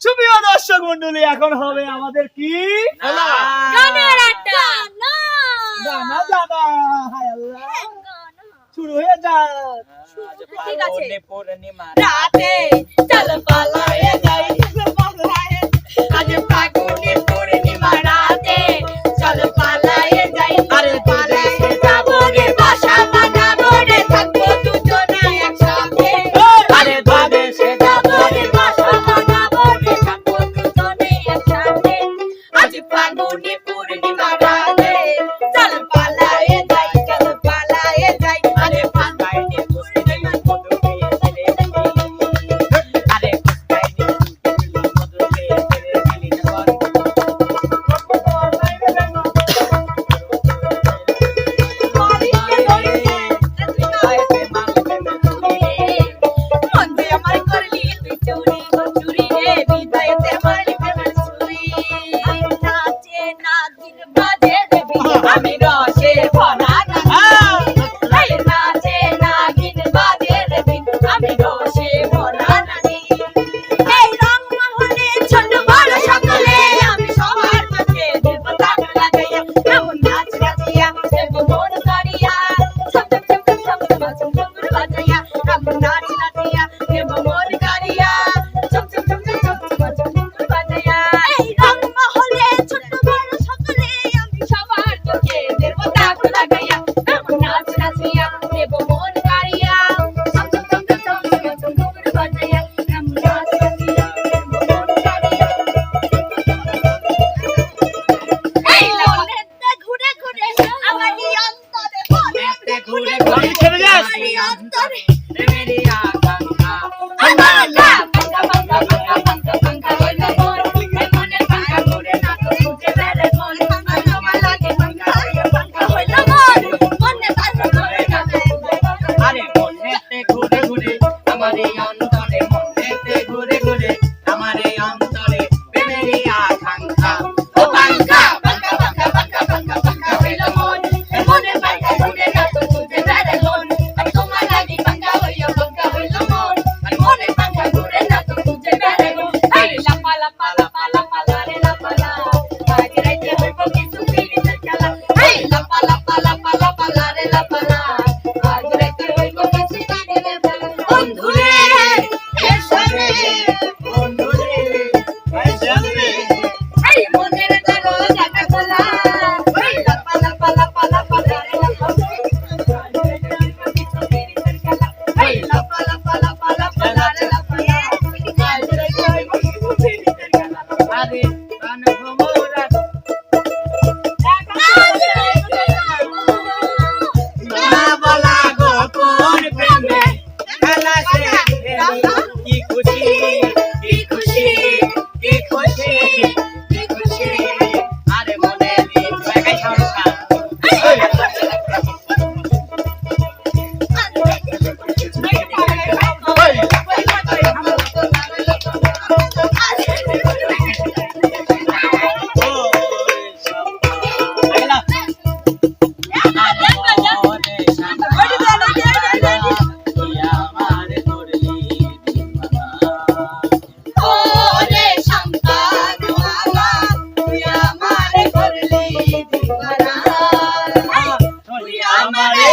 সুপ্রিয় দর্শক মন্ডলী, এখন হবে আমাদের কি গানের আড্ডা। গানা জানা। হায় আল্লাহ, শুরু হয়ে যাক। ঠিক আছে। রাতে চল পালায়ে যাই, আজ ফাগুনে পূর্ণিমা রাতে চল পালায়ে যাই। আরে পালায়ে যাবো রে, বাসা বানাবো রে, থাকবো দুজনে একসাথে। আরে দেশে যাবো রে, বাসা বানাবো রে, থাকবো দুজনে একসাথে। আজ ফাগুনে পূর্ণিমা রাতে চল পালায়ে যাই, চল পালায়ে যাই। আরে ফাগুনে পূর্ণিমা আমি রসে ভরা নাচি, নাচে নাগিন বাজে রে বিন, আমি রসে ভরা নাচি। এই রং মহলে ছোট বড় সকলে আমি সবার চোখে দেব তাক লাগাইয়া, এমন নাচ নাচিয়া দেব মন করিয়া, ছম ছম ছম ছম ছম ছম ছম ঘুঙুর বাজাইয়া, এমন নাচ নাচিয়া দেব মন করিয়া, ছম ছম ছম ছম ছম ছম ছম ঘুঙুর বাজাইয়া। এই রং মহলে ছোট বড় সকলে আমি সবার চোখে দেব তাক লাগাইয়া, এমন নাচ নাচিয়া দেব মন করিয়া, ছম ছম ছম ছম ছম ছম ছম ঘুঙুর বাজাইয়া, এমন নাচ নাচিয়া দেব মন করিয়া। এই মনেতে ঘুরে ঘুরে আমার এই অন্তরে, মনেতে ঘুরে ঘুরে ছেড়ে যাস। আমার এই অন্তরে মেরি আকাঙ্ক্ষা, আকাঙ্ক্ষা পাঙ্কা পাঙ্কা পাঙ্কা পাঙ্কা পাঙ্কা হইল মন, এই মনের পাঙ্কা ঘুরে না তো খুঁজে বেড়ে মন, আমার লাগে পাঙ্কা পাঙ্কা হইল মন, মনে পাশে ঘুরে না তো খুঁজে বেড়ে। আরে মনেতে ঘুরে ঘুরে আমার এই অন্তরে, মনেতে ঘুরে ঘুরে আমার এই অন্তরে প্রেমেরই আকাঙ্ক্ষা। ও পাঙ্কা পাঙ্কা পাঙ্কা পাঙ্কা পাঙ্কা পাঙ্কা হইল মন, এই মনের পাঙ্কা ঘুরে না তো খুঁজে বেড়ে মন, তোমার লাগি পাঙ্কা হইল মন, এই মনের পাঙ্কা ঘুরে না তো খুঁজে বেড়ে মন। এই লাপা লাপা লাপা লাপা লারে লাপা লা, আজ রাইতে হইব কিছু পিড়িতের খেলা। এই লাপা লাপা লাপা লাপা লারে লাপা লা, আজ রাইতে হইব কিছু পিড়িতের খেলা। বন্ধুরে এসো রে, বন্ধুরে এই মনের দরজাটা খোলা, এই লাপা লাপা লাপা লাপা লারে লাপা লা, আজ রাইতে হইব কিছু পিড়িতের খেলা। এই লাপা লাপা লাপা লাপা লারে লাপা লা, আজ রাইতে হইব কিছু পিড়িতের খেলা। আরে প্রাণ ভ্রমরা না বলা গোপন প্রেমে খেলা সে কি খুশি কি খুশি কি খুশি কি খুশি। আরে মনে দিন জায়গায় সরকার ওরে সম্পানওয়ালা, তুই আমারে করলি দিওয়ানা। তুই আমারে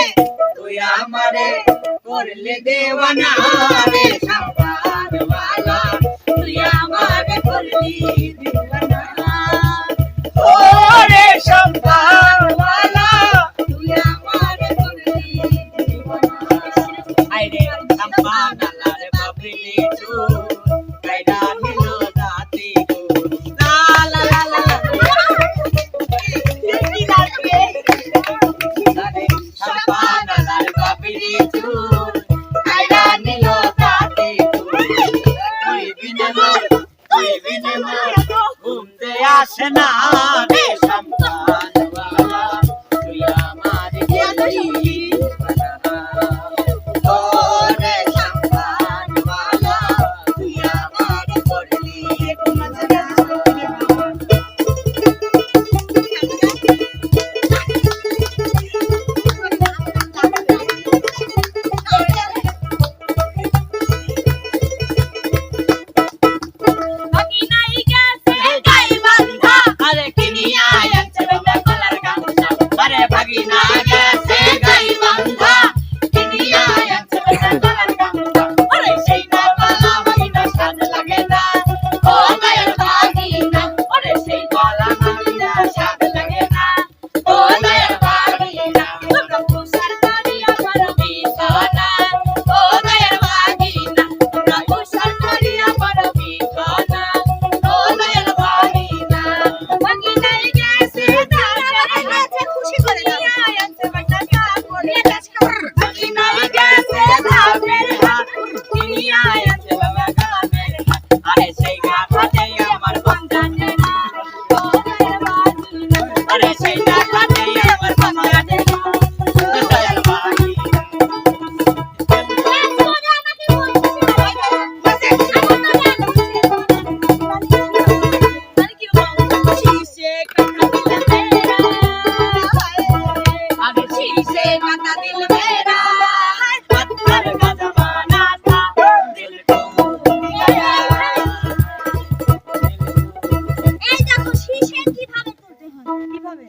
করলে দেওয়ানা রে সম্পানওয়ালা। তুই আমারে করলি দিওয়ানা। ওরে সম্পানওয়ালা তুই আমারে করলি দিওয়ানা। আইরে সম্পানওয়ালা রে বাবরি চু কাইরা নিল রাতি গো লা লা লা লা কি লাগবে? আরে সম্পানওয়ালা রে বাবরি চু কাইরা নিল রাতি গো। তুই বিনে মোর ঘুম দে আসে না রে সম্পানওয়ালা। তুই আমারে করলি দিওয়ানা। ওরে সম্পানওয়ালা তুই আমারে করলি দিওয়ানা।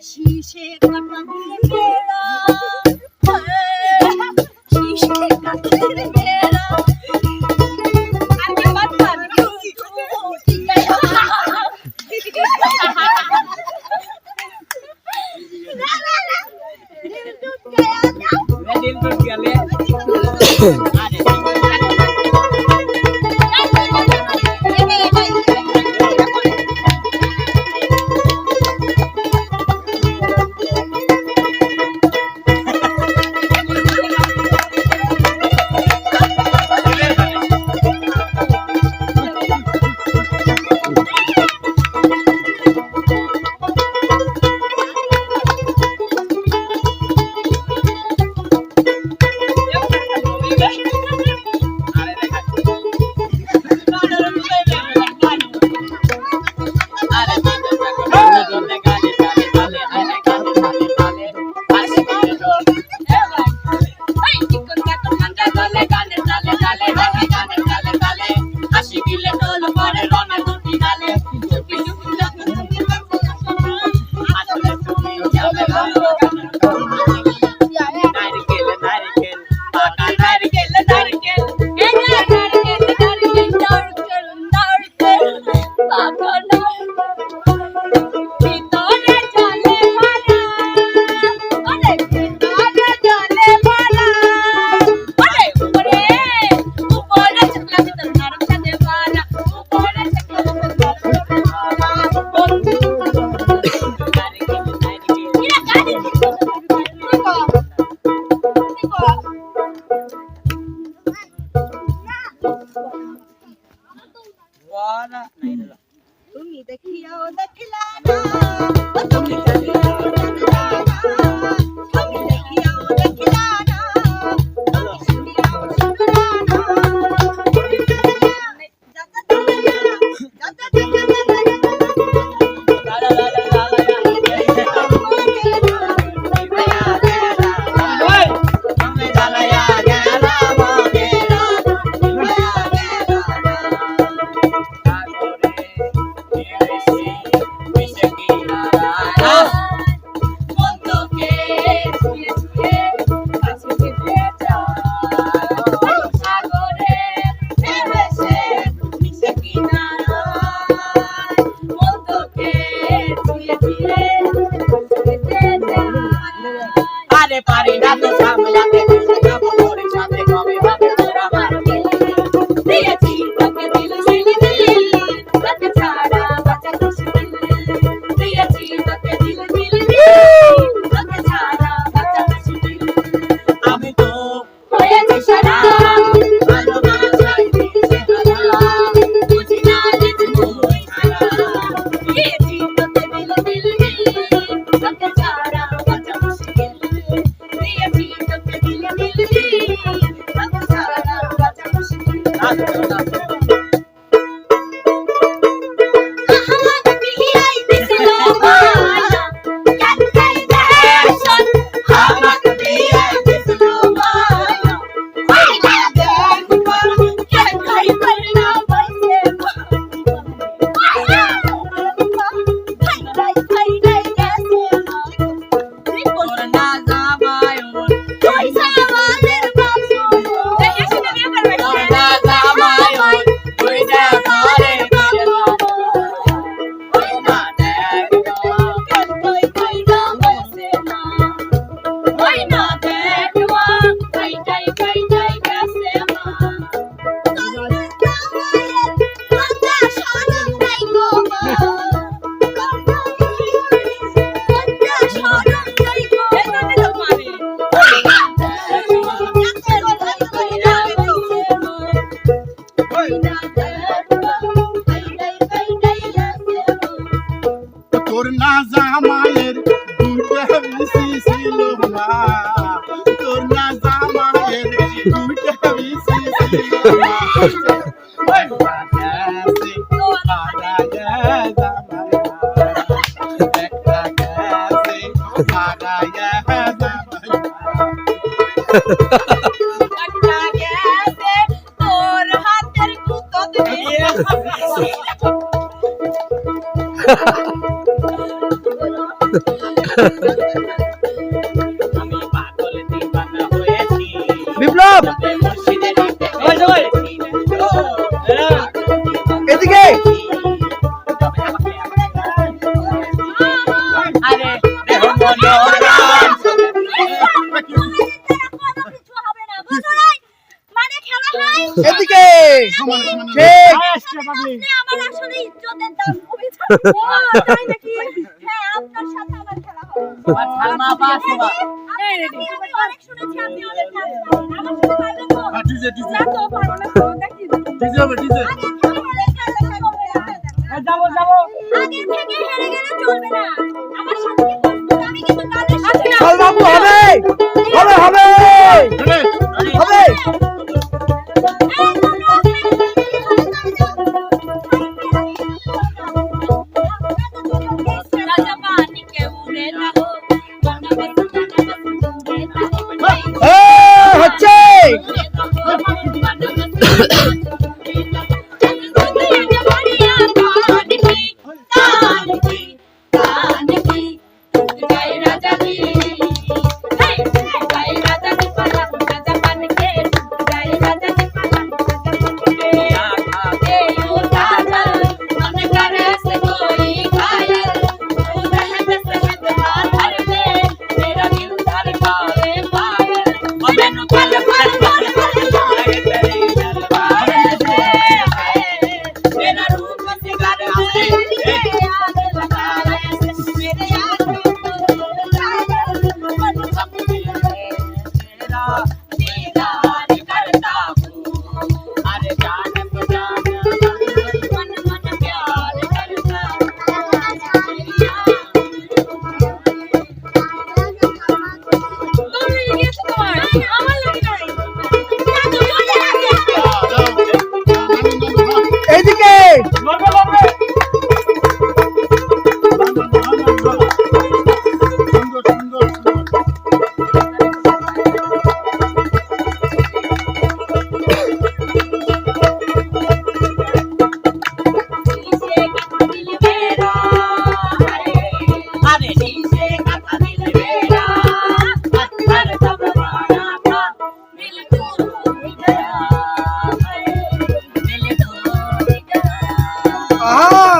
শীষে কাটা মেরা শীষে কাটা মেরা আরে বাবা দিল তো গেলে আরে তুমি দেখিও দেখলা না তুমি দেখিও দেখলা না তুমি দেখিও দেখলা না তুমি শুনিও শুনলা না আরে পারি না তো সামলাতে যাবো তোর সাথে কবে হবে তোরা আমার দিয়েছি তোকে দিল দিল দিল তোকে ছাড়া বাঁচা মুশকিল দিয়েছি তোকে দিল দিল দিল তোকে ছাড়া বাঁচা মুশকিল আমি তো হয়েছি সারা ভালোবাসায় দিয়েছি হারা বুঝি না যে তুই ছাড়া দিয়েছি তোকে দিল দিল দিল তোকে ছাড়া বাঁচা মুশকিল দিয়েছি তোকে দিল দিল দিল তোকে ছাড়া বাঁচা মুশকিল তোর না জামায় তোর না জামায় তুই যা করে ওই না তোর না জামাইয়ের দুইটা মিশি ছিল না তোর না জামাইয়ের দুইটা মিশি ছিল না ওই বাগাসে বাগায়া জামাই একটা গাছে বাগায়া জামাই তোর হাতের কুতো দিয়ে আমি পাগল দিবানা হয়েছি বিপ্লব তবে মুর্শিদের সবাই, সবাই। হ্যাঁ। এদিকে আরে দেহ মনোরম মানে খেলা হয় এদিকে সমান সমান ঠিক সবাই আসছে পাগলি। আপনি আমার আসলে ইজ্জতের দাম খুবই ও তাই নাকি হ্যাঁ আপনার সাথে আমার খেলা হবে সালমা বাস বাবা আমি অনেক শুনেছি আপনি অনেক নাচ করেন আমার সাথে পারবেন তো ডিজে ডিজে না তো পারবো না তো দেখি ডিজে হবে ডিজে আগে খেলা হলে খেলা থাকবে হ্যাঁ, যাবো যাবো। আগে থেকে হেরে গেলে চলবে না আমার সাথে কি প্রস্তুত আমি কিন্তু গানের সাথে চল বাবু হবে হবে হবে হবে राजा पानी के उड़े ना हो गाना बस उड़े ना हो হচ্ছে এদিকে লড়বে, লড়বে। সুন্দর সুন্দর সুন্দর আরে নিচে কথা দিলে বেড়া আর তব বানা পা মিল তো গয়া মিল তো গয়া আহা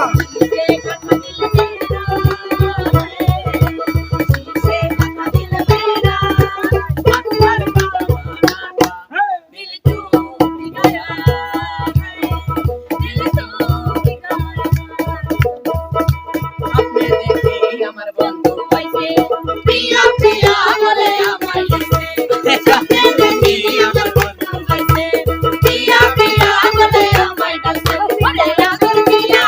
আমার বন্ধু পাইছে প্রিয়া প্রিয়া বলে আমায় ডাকে আমার বন্ধু পাইছে প্রিয়া প্রিয়া বলে আমায় ডাকে বলে আদর প্রিয়া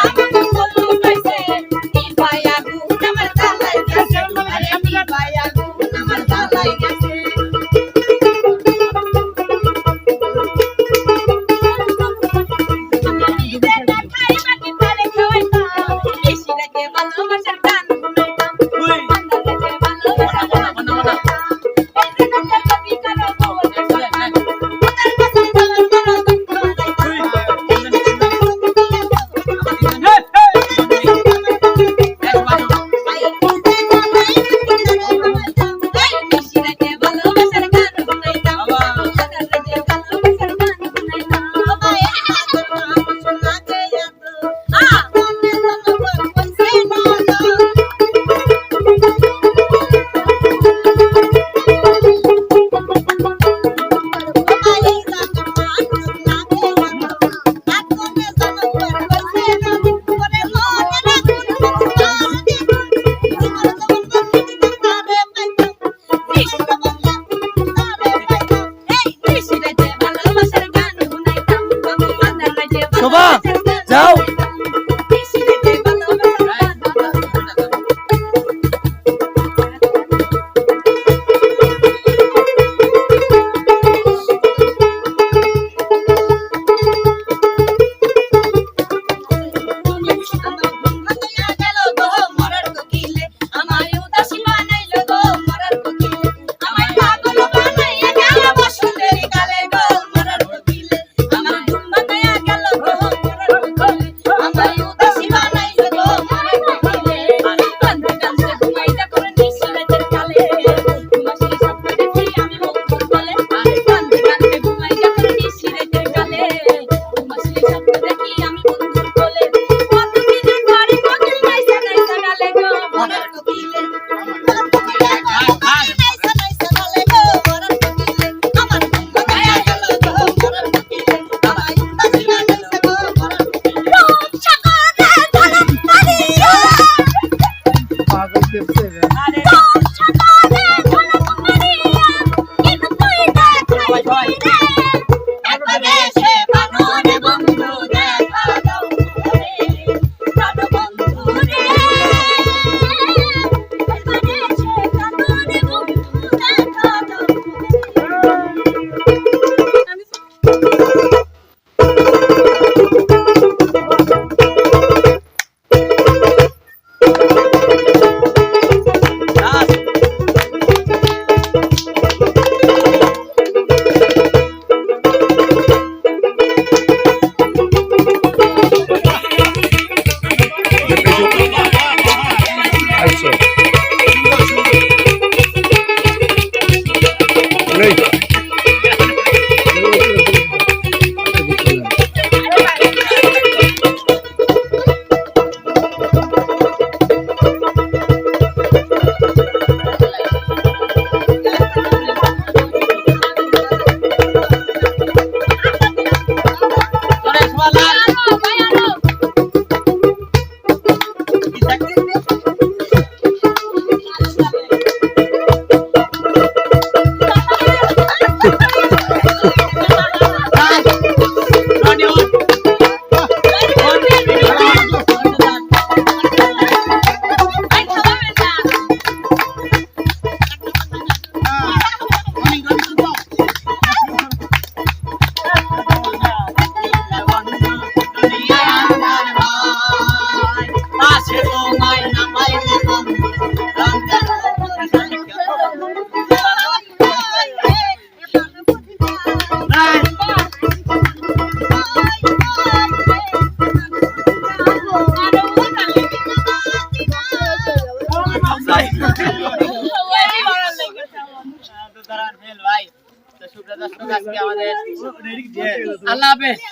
হবে